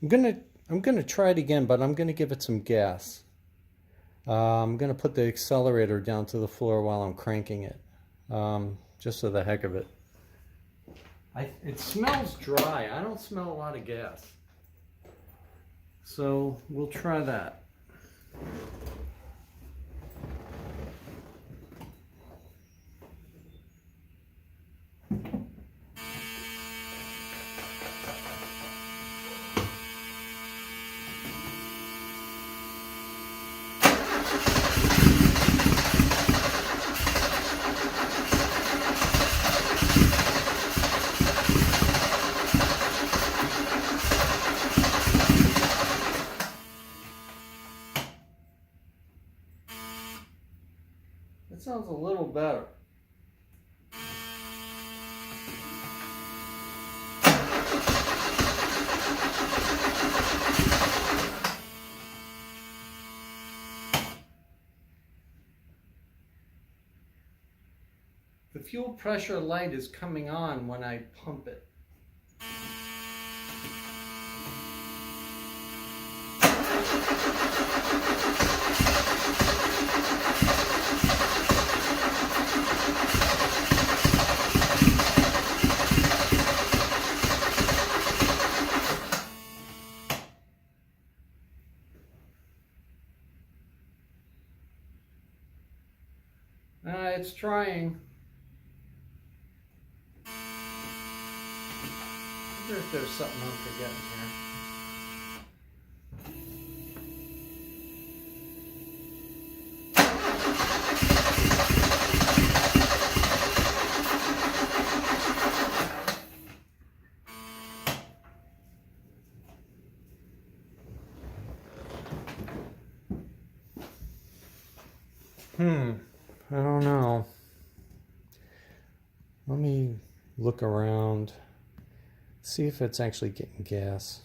I'm gonna try it again, but I'm gonna give it some gas. I'm gonna put the accelerator down to the floor while I'm cranking it, just for the heck of it. It smells dry. I don't smell a lot of gas. So we'll try that. That sounds a little better. The fuel pressure light is coming on when I pump it. It's trying. I wonder if there's something I'm forgetting here. I don't know. Let me look around, see if it's actually getting gas.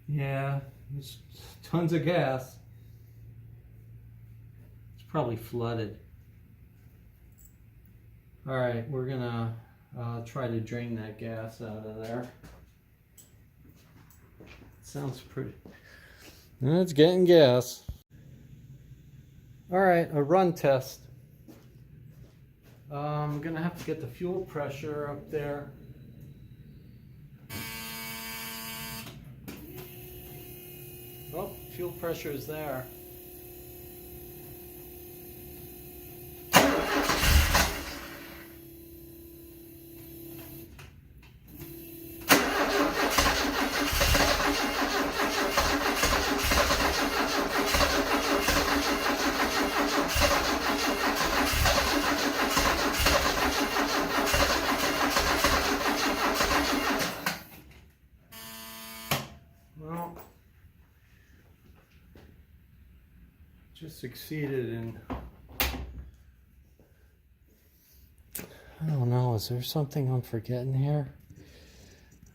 Yeah, there's tons of gas. It's probably flooded. All right, we're gonna try to drain that gas out of there. Sounds pretty. It's getting gas. All right, a run test. I'm gonna have to get the fuel pressure up there. Oh, fuel pressure is there. Well, just succeeded in, I don't know, is there something I'm forgetting here?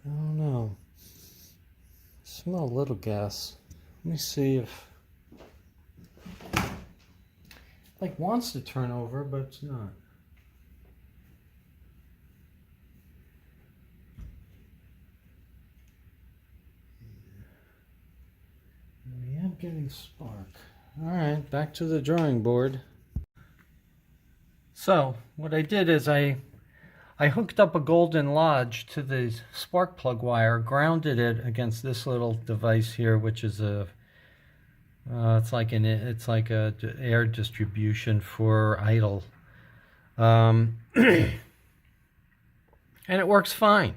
I don't know. I smell a little gas. Let me see if, like, wants to turn over, but it's not. I am getting spark. All right, back to the drawing board. So what I did is I hooked up a golden lodge to the spark plug wire, grounded it against this little device here, which is a it's like a air distribution for idle, and it works fine.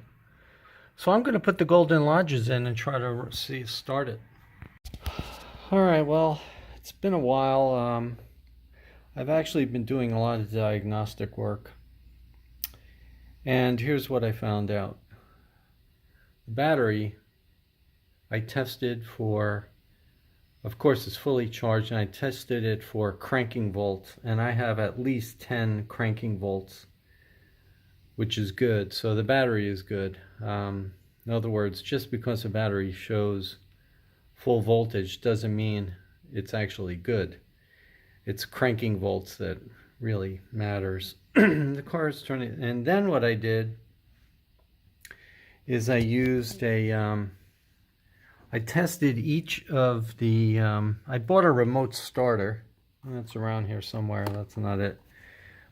So I'm going to put the golden lodges in and try to start it. All right, well, it's been a while. I've actually been doing a lot of diagnostic work, and here's what I found out. The battery I tested for, of course it's fully charged, and I tested it for cranking volts, and I have at least 10 cranking volts, which is good. So the battery is good. In other words, just because a battery shows full voltage doesn't mean it's actually good. It's cranking volts that really matters. The car is turning, and then what I did is I used I tested each of the, I bought a remote starter. That's around here somewhere, that's not it.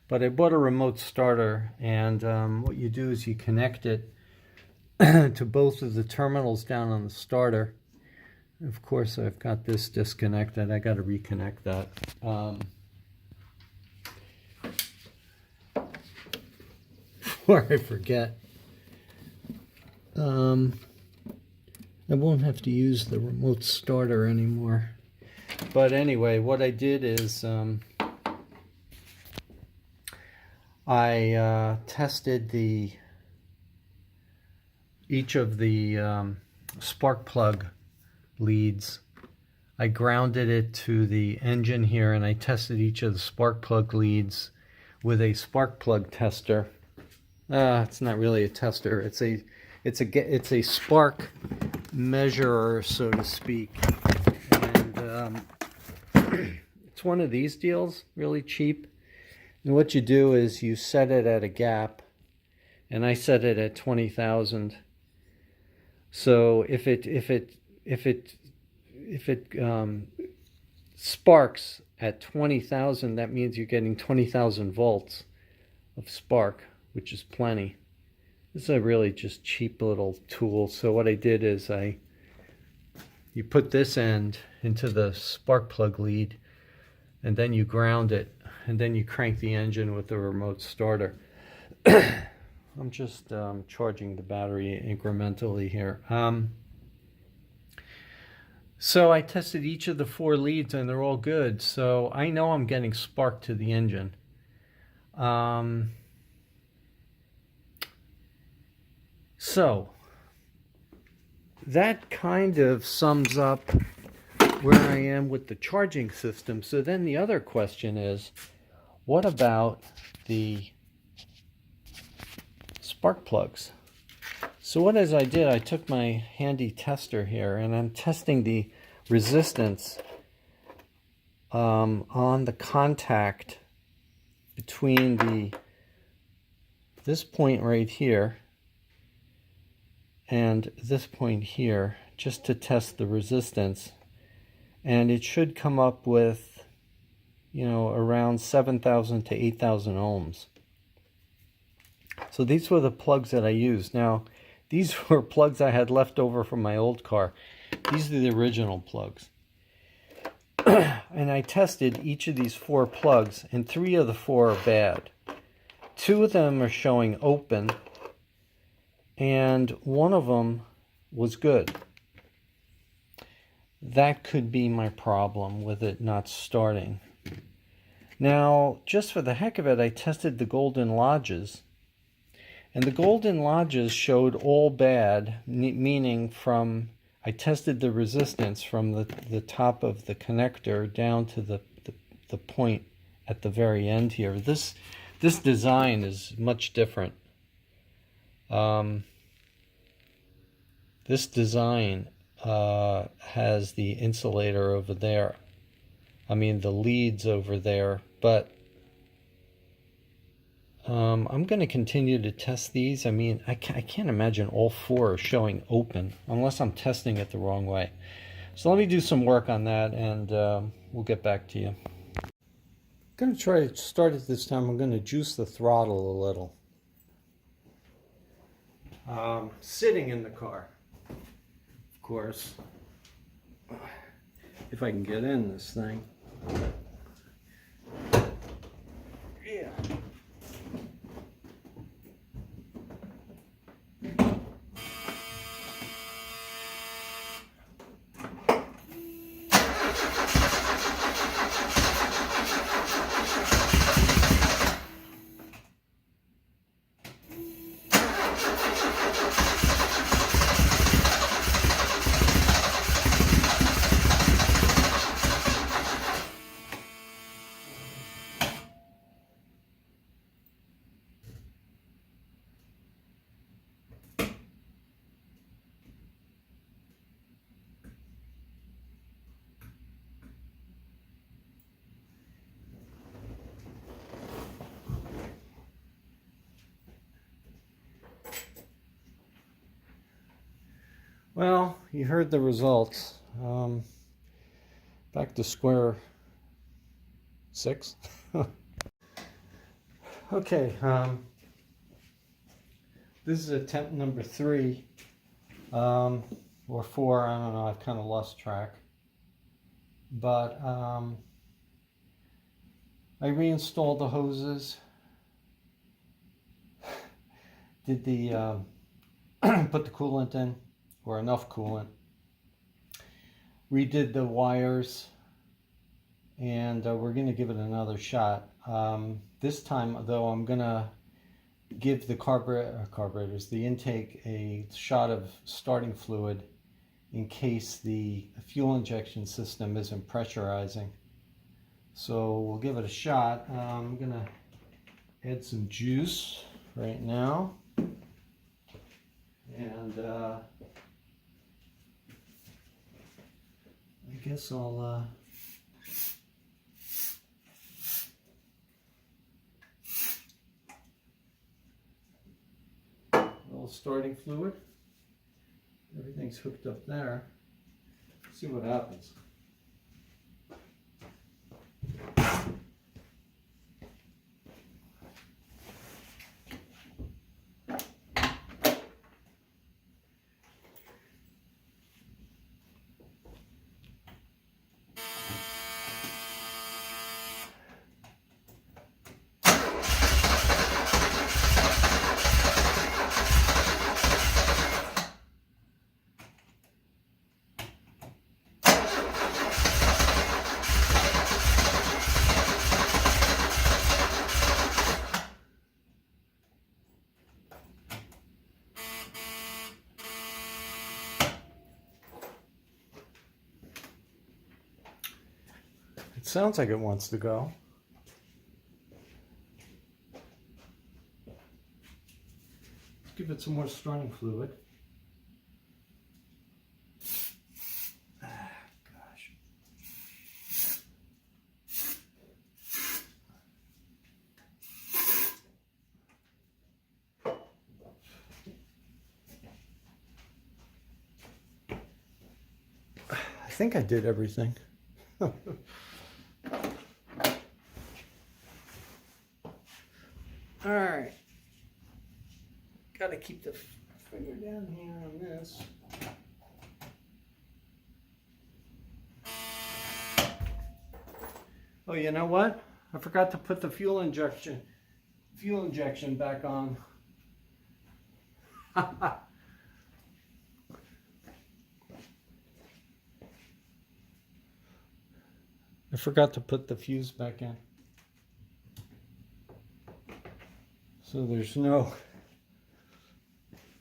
But I bought a remote starter, and what you do is you connect it to both of the terminals down on the starter. Of course, I've got this disconnected. I got to reconnect that. Before I forget, I won't have to use the remote starter anymore. But anyway, what I did is I tested each of the spark plug leads. I grounded it to the engine here, and I tested each of the spark plug leads with a spark plug tester. It's not really a tester. It's a spark measurer, so to speak. And it's one of these deals, really cheap. And what you do is you set it at a gap, and I set it at 20,000. So if it sparks at 20,000, that means you're getting 20,000 volts of spark, which is plenty. This is a really just cheap little tool. So what I did is you put this end into the spark plug lead, and then you ground it, and then you crank the engine with the remote starter. I'm just charging the battery incrementally here. So I tested each of the 4 leads, and they're all good. So I know I'm getting spark to the engine. So that kind of sums up where I am with the charging system. So then the other question is, what about the spark plugs? So what as I did, I took my handy tester here, and I'm testing the resistance on the contact between this point right here and this point here, just to test the resistance. And it should come up with, around 7,000 to 8,000 ohms. So these were the plugs that I used. Now, these were plugs I had left over from my old car. These are the original plugs. And I tested each of these 4 plugs, and 3 of the 4 are bad. 2 of them are showing open, and 1 of them was good. That could be my problem with it not starting. Now, just for the heck of it, I tested the golden lodges. And the golden lodges showed all bad, meaning I tested the resistance from the top of the connector down to the point at the very end here. This design is much different. This design has the insulator over there. I mean the leads over there, but I'm going to continue to test these. I mean, I can't imagine all 4 are showing open unless I'm testing it the wrong way. So let me do some work on that, and we'll get back to you. I'm going to try to start it this time. I'm going to juice the throttle a little. Sitting in the car, of course, if I can get in this thing. Yeah. Well, you heard the results. Back to square 6. Okay, this is attempt number 3, or 4, I don't know, I've kind of lost track. But I reinstalled the hoses, did the, put the coolant in, or enough coolant, redid the wires, and we're going to give it another shot. This time, though, I'm going to give the carburetors, the intake, a shot of starting fluid in case the fuel injection system isn't pressurizing. So we'll give it a shot. I'm going to add some juice right now. And I guess I'll starting fluid. Everything's hooked up there. Let's see what happens. It sounds like it wants to go. Let's give it some more starting fluid. Ah, gosh. I think I did everything. All right, got to keep the finger down here on this. Oh, you know what? I forgot to put the fuel injection back on. I forgot to put the fuse back in. So there's no,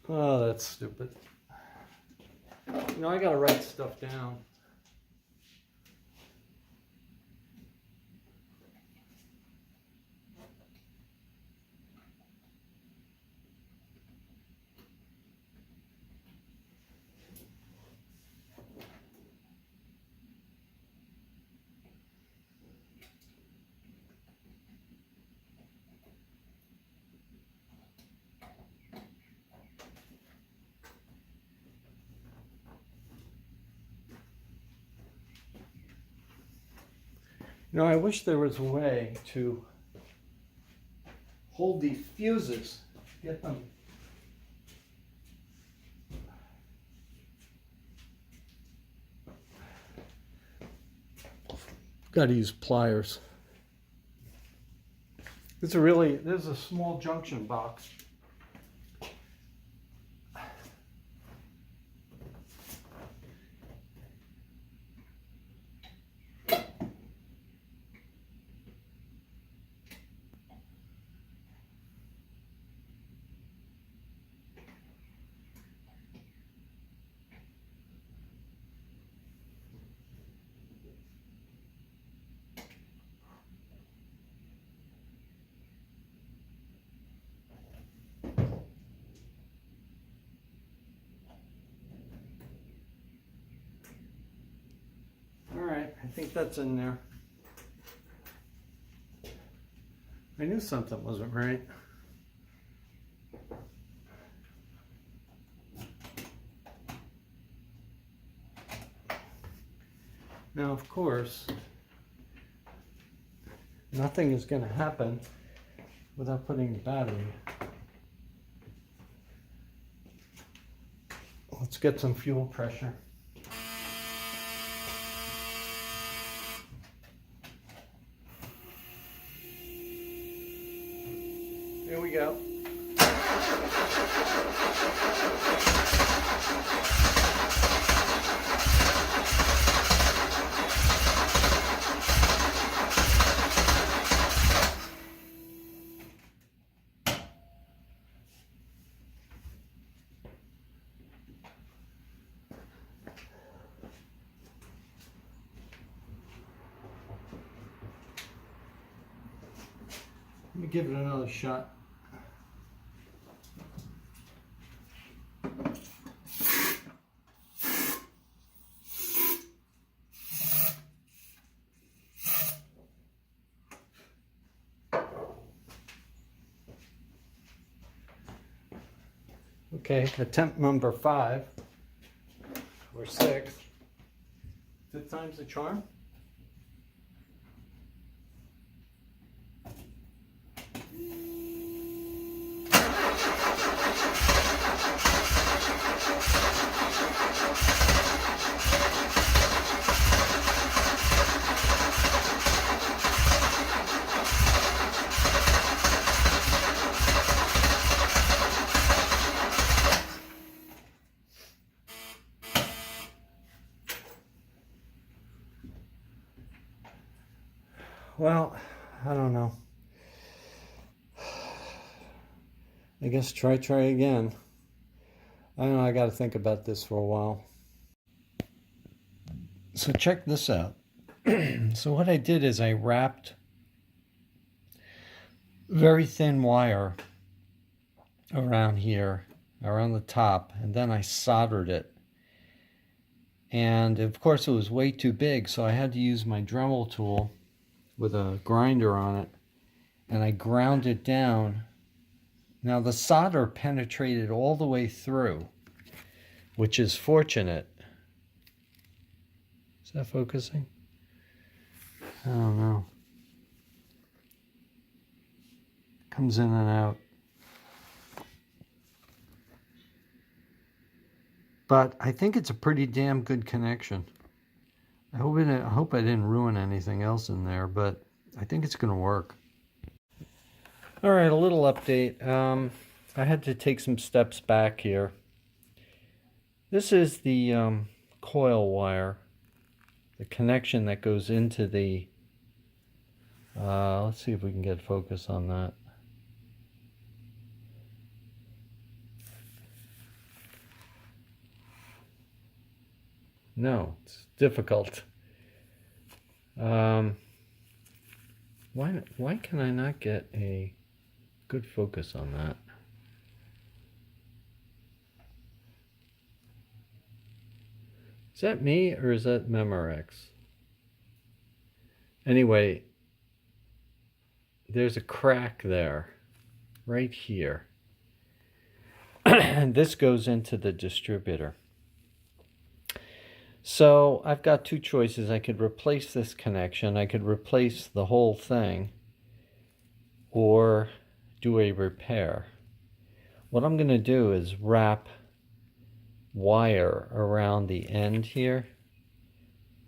oh, that's stupid. You know, I gotta write stuff down. You know, I wish there was a way to hold these fuses, get them. Got to use pliers. This is a small junction box. I think that's in there. I knew something wasn't right. Now, of course, nothing is going to happen without putting the battery. Let's get some fuel pressure. Here we go. Let me give it another shot. Okay, attempt number 5 or 6. 5th time's the charm. Well, I don't know. I guess try again. I don't know, I got to think about this for a while. So check this out. So what I did is I wrapped very thin wire around here, around the top, and then I soldered it. And of course it was way too big, so I had to use my Dremel tool with a grinder on it, and I ground it down. Now the solder penetrated all the way through, which is fortunate. Is that focusing? I don't know. Comes in and out. But I think it's a pretty damn good connection. I hope I didn't ruin anything else in there, but I think it's going to work. All right, a little update. I had to take some steps back here. This is the coil wire, the connection that goes into the, let's see if we can get focus on that. No, it's difficult. Why can I not get a good focus on that? Is that me or is that Memorex? Anyway, there's a crack there, right here. And this goes into the distributor. So I've got two choices. I could replace this connection, I could replace the whole thing, or do a repair. What I'm going to do is wrap wire around the end here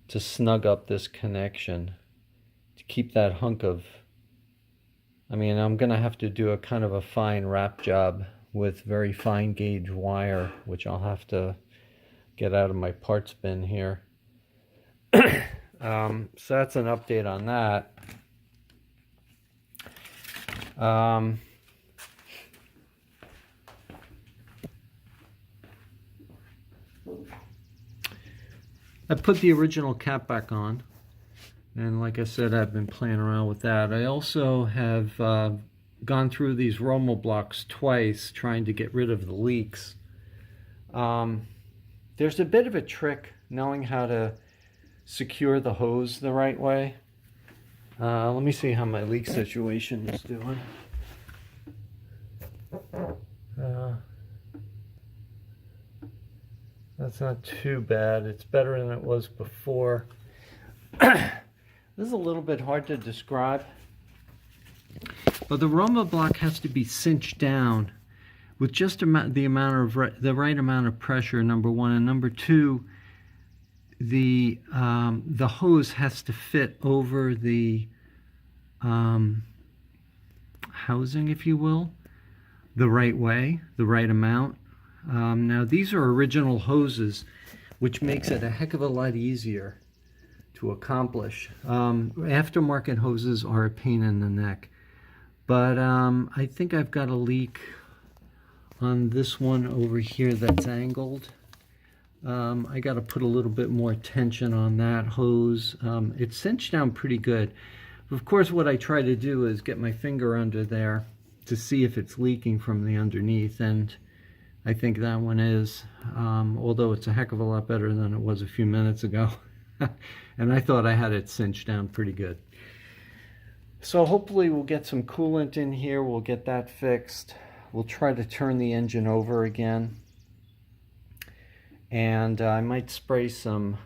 to snug up this connection, to keep that hunk of, I'm going to have to do a kind of a fine wrap job with very fine gauge wire, which I'll have to get out of my parts bin here. So that's an update on that. I put the original cap back on, and like I said, I've been playing around with that. I also have gone through these Romo blocks twice trying to get rid of the leaks. There's a bit of a trick knowing how to secure the hose the right way. Let me see how my leak situation is doing. That's not too bad. It's better than it was before. This is a little bit hard to describe, but the rumble block has to be cinched down with just the right amount of pressure, number one, and number two, the hose has to fit over the housing, if you will, the right way, the right amount. Now these are original hoses, which makes it a heck of a lot easier to accomplish. Aftermarket hoses are a pain in the neck, but I think I've got a leak on this one over here that's angled. I got to put a little bit more tension on that hose. It's cinched down pretty good. Of course, what I try to do is get my finger under there to see if it's leaking from the underneath, and I think that one is, although it's a heck of a lot better than it was a few minutes ago. And I thought I had it cinched down pretty good. So hopefully we'll get some coolant in here, we'll get that fixed. We'll try to turn the engine over again. And I might spray some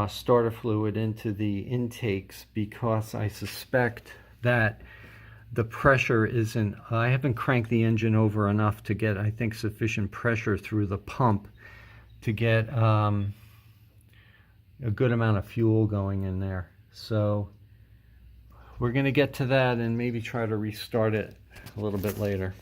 starter fluid into the intakes, because I suspect that the pressure isn't, I haven't cranked the engine over enough to get, I think, sufficient pressure through the pump to get a good amount of fuel going in there. So we're going to get to that and maybe try to restart it a little bit later.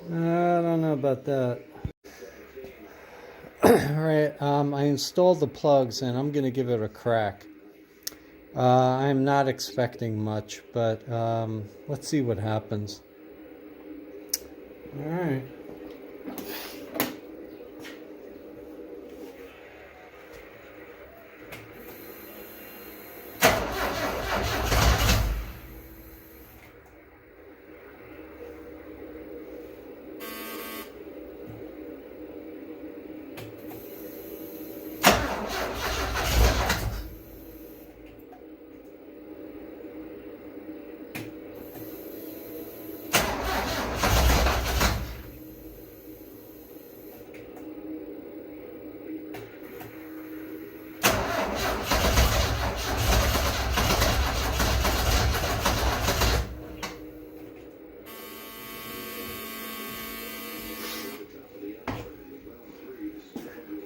I don't know about that. Alright, I installed the plugs and I'm going to give it a crack. I'm not expecting much, but let's see what happens. Alright.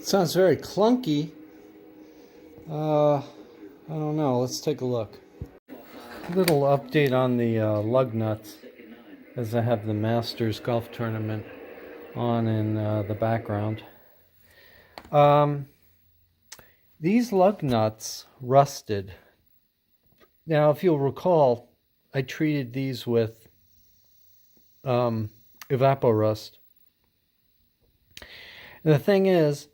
Sounds very clunky. I don't know. Let's take a look. A little update on the lug nuts, as I have the Masters golf tournament on in the background. These lug nuts rusted. Now, if you'll recall, I treated these with evaporust. And the thing is,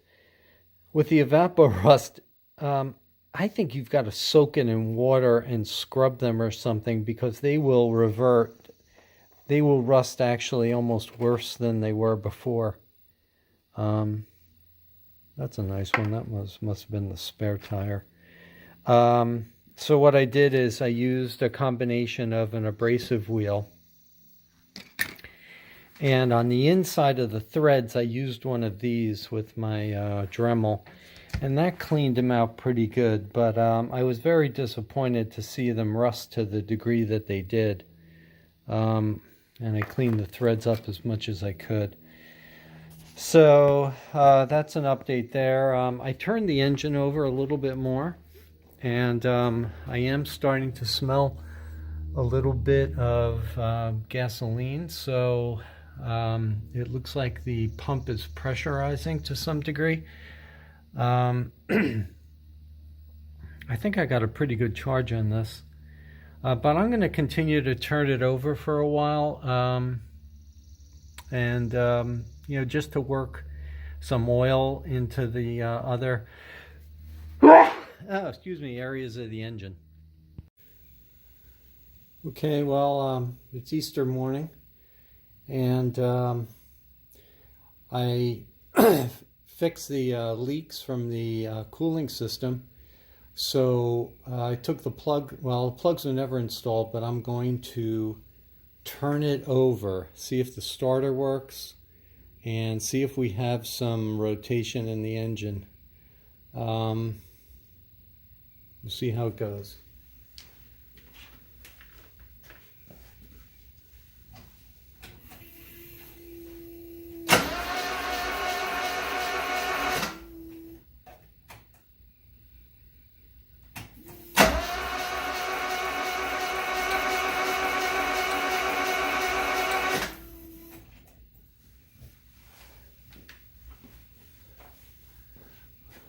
with the evaporust, I think you've got to soak it in water and scrub them or something, because they will revert. They will rust actually almost worse than they were before. That's a nice one. That must have been the spare tire. So what I did is I used a combination of an abrasive wheel, and on the inside of the threads I used one of these with my Dremel, and that cleaned them out pretty good. But I was very disappointed to see them rust to the degree that they did. And I cleaned the threads up as much as I could. So that's an update there. I turned the engine over a little bit more, and I am starting to smell a little bit of gasoline. So it looks like the pump is pressurizing to some degree. I think I got a pretty good charge on this, but I'm going to continue to turn it over for a while, and you know, just to work some oil into the other areas of the engine. Okay, well, it's Easter morning, and I fixed the leaks from the cooling system. So I took the plug, well, the plugs are never installed, but I'm going to turn it over, see if the starter works, and see if we have some rotation in the engine. We'll see how it goes.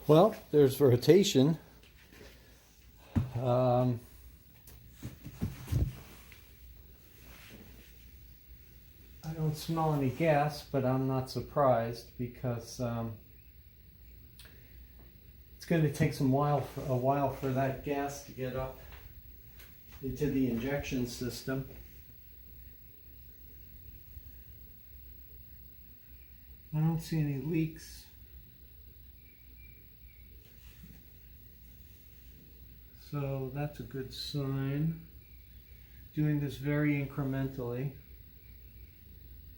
Well, there's rotation. I don't smell any gas, but I'm not surprised because it's going to take a while for that gas to get up into the injection system. I don't see any leaks. So that's a good sign. Doing this very incrementally.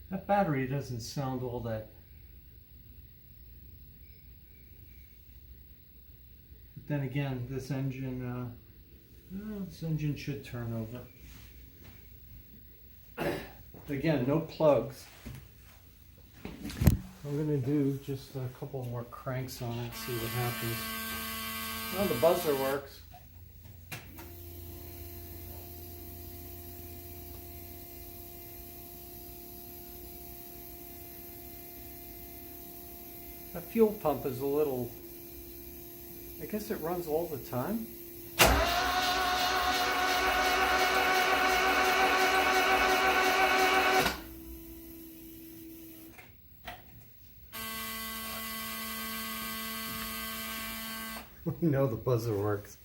That battery doesn't sound all that. But then again, this engine should turn over. Again, no plugs. I'm gonna do just a couple more cranks on it, see what happens. Well, the buzzer works. That fuel pump is a little, I guess it runs all the time. We know the buzzer works.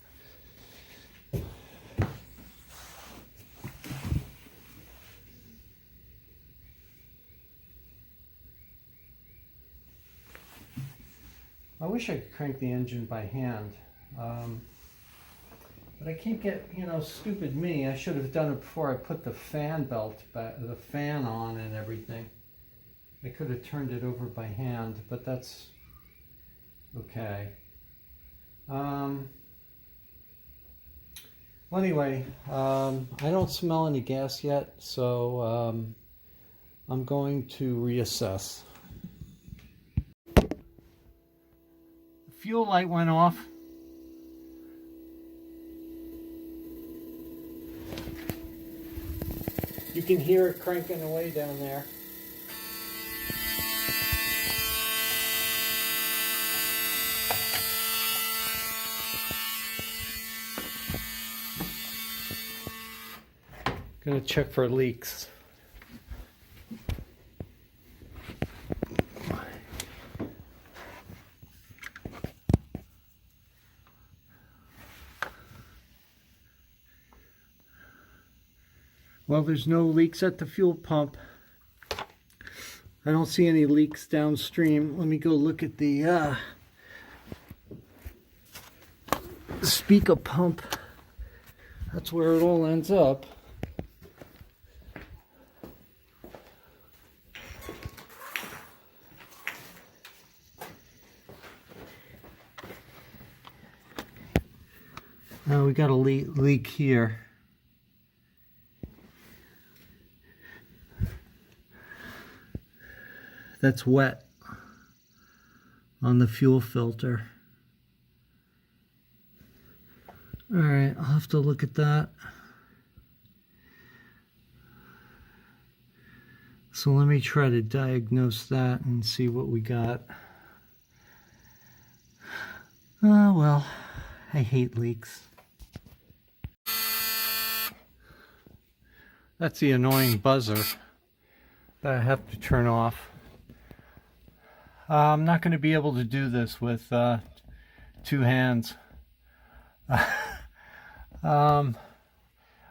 I wish I could crank the engine by hand, but I can't get, stupid me. I should have done it before I put the fan belt back, the fan on and everything. I could have turned it over by hand, but that's okay. Well, anyway, I don't smell any gas yet, so I'm going to reassess. Fuel light went off. You can hear it cranking away down there. Gonna check for leaks. Well, there's no leaks at the fuel pump. I don't see any leaks downstream. Let me go look at the speaker pump. That's where it all ends up. Now we got a leak here. That's wet on the fuel filter. All right, I'll have to look at that. So let me try to diagnose that and see what we got. Oh, well, I hate leaks. That's the annoying buzzer that I have to turn off. I'm not going to be able to do this with two hands.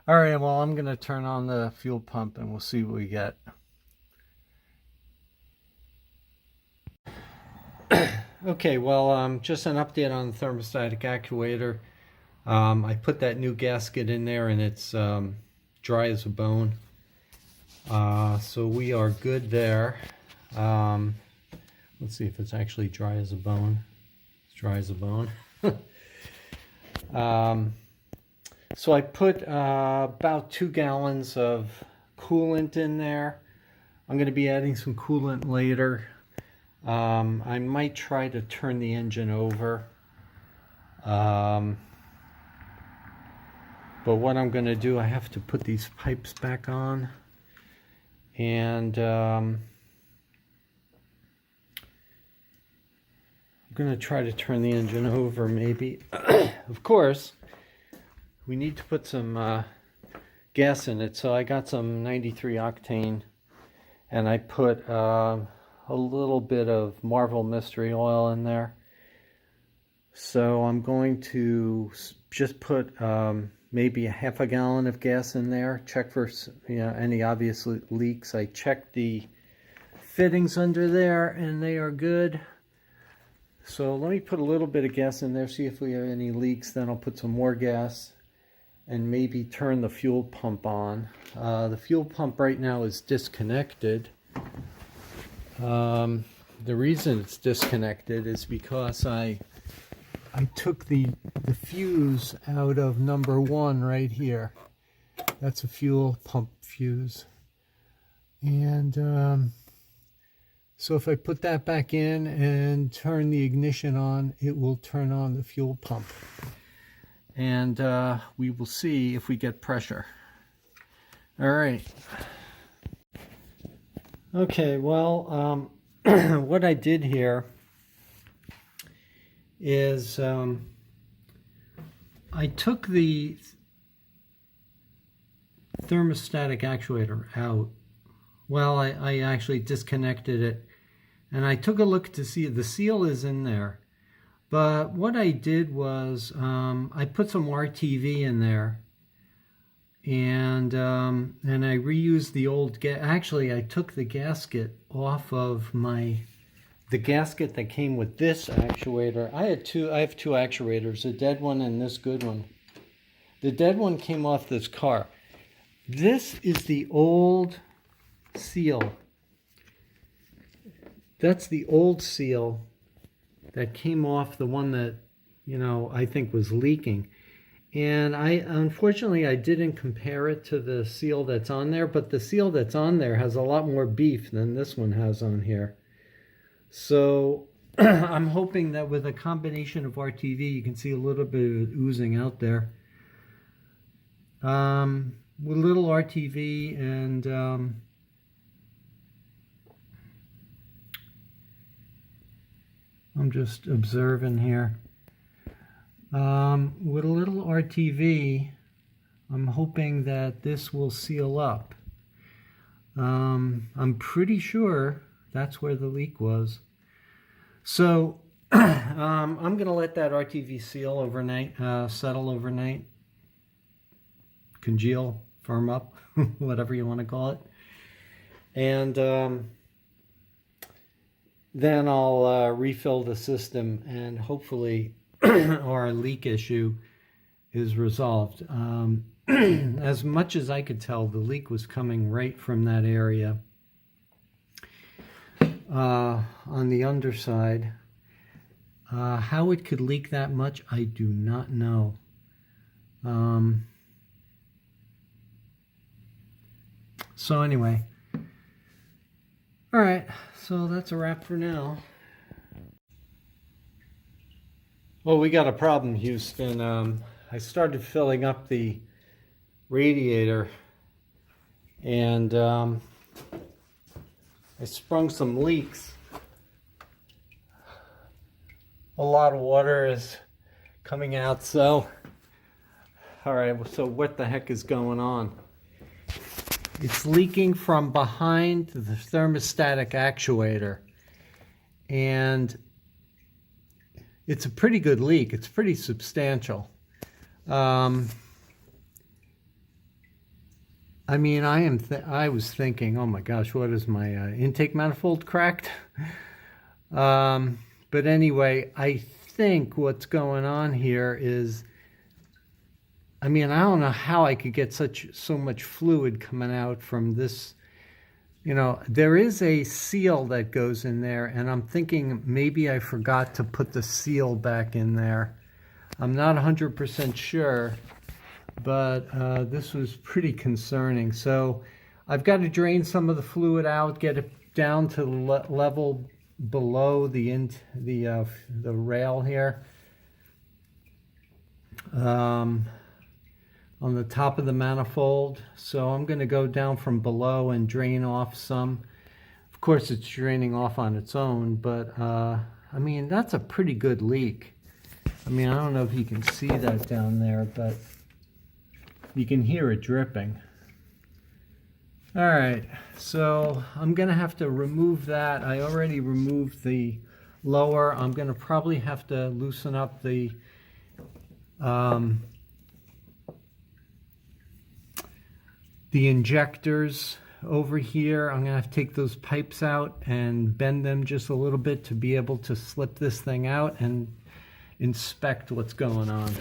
All right, well, I'm going to turn on the fuel pump and we'll see what we get. Okay, well, just an update on the thermostatic actuator. I put that new gasket in there and it's dry as a bone. So we are good there. Let's see if it's actually dry as a bone. It's dry as a bone. So I put about 2 gallons of coolant in there. I'm going to be adding some coolant later. I might try to turn the engine over. But what I'm going to do, I have to put these pipes back on. And I'm going to try to turn the engine over maybe. Of course, we need to put some gas in it. So I got some 93 octane and I put a little bit of Marvel Mystery Oil in there. So I'm going to just put maybe a half a gallon of gas in there. Check for any obvious leaks. I checked the fittings under there and they are good. So let me put a little bit of gas in there, see if we have any leaks. Then I'll put some more gas and maybe turn the fuel pump on. The fuel pump right now is disconnected. The reason it's disconnected is because I took the fuse out of number 1 right here. That's a fuel pump fuse. And so if I put that back in and turn the ignition on, it will turn on the fuel pump. And we will see if we get pressure. All right. Okay, well, what I did here is I took the thermostatic actuator out. Well, I actually disconnected it and I took a look to see the seal is in there. But what I did was I put some RTV in there and I reused the old actually I took the gasket off of the gasket that came with this actuator. I have two actuators, a dead one and this good one. The dead one came off this car. This is the old seal. That's the old seal that came off the one that, I think was leaking. And unfortunately, I didn't compare it to the seal that's on there, but the seal that's on there has a lot more beef than this one has on here. So I'm hoping that with a combination of RTV, you can see a little bit of it oozing out there. With a little RTV and I'm just observing here. With a little RTV, I'm hoping that this will seal up. I'm pretty sure that's where the leak was. So I'm going to let that RTV seal overnight, settle overnight, congeal, firm up, whatever you want to call it. And then I'll refill the system and hopefully our leak issue is resolved. As much as I could tell, the leak was coming right from that area. On the underside, how it could leak that much, I do not know. So anyway, all right, so that's a wrap for now. Well, we got a problem, Houston. I started filling up the radiator and I sprung some leaks. A lot of water is coming out, so all right, so what the heck is going on? It's leaking from behind the thermostatic actuator, and it's a pretty good leak. It's pretty substantial. I mean, I was thinking, oh my gosh, what is my intake manifold cracked? But anyway, I think what's going on here is, I mean, I don't know how I could get so much fluid coming out from this. You know, there is a seal that goes in there, and I'm thinking maybe I forgot to put the seal back in there. I'm not 100% sure, but this was pretty concerning. So I've got to drain some of the fluid out, get it down to the level below the rail here. On the top of the manifold. So I'm going to go down from below and drain off some. Of course, it's draining off on its own, but I mean, that's a pretty good leak. I mean, I don't know if you can see that down there, but you can hear it dripping. All right, so I'm going to have to remove that. I already removed the lower. I'm going to probably have to loosen up the injectors over here. I'm going to have to take those pipes out and bend them just a little bit to be able to slip this thing out and inspect what's going on.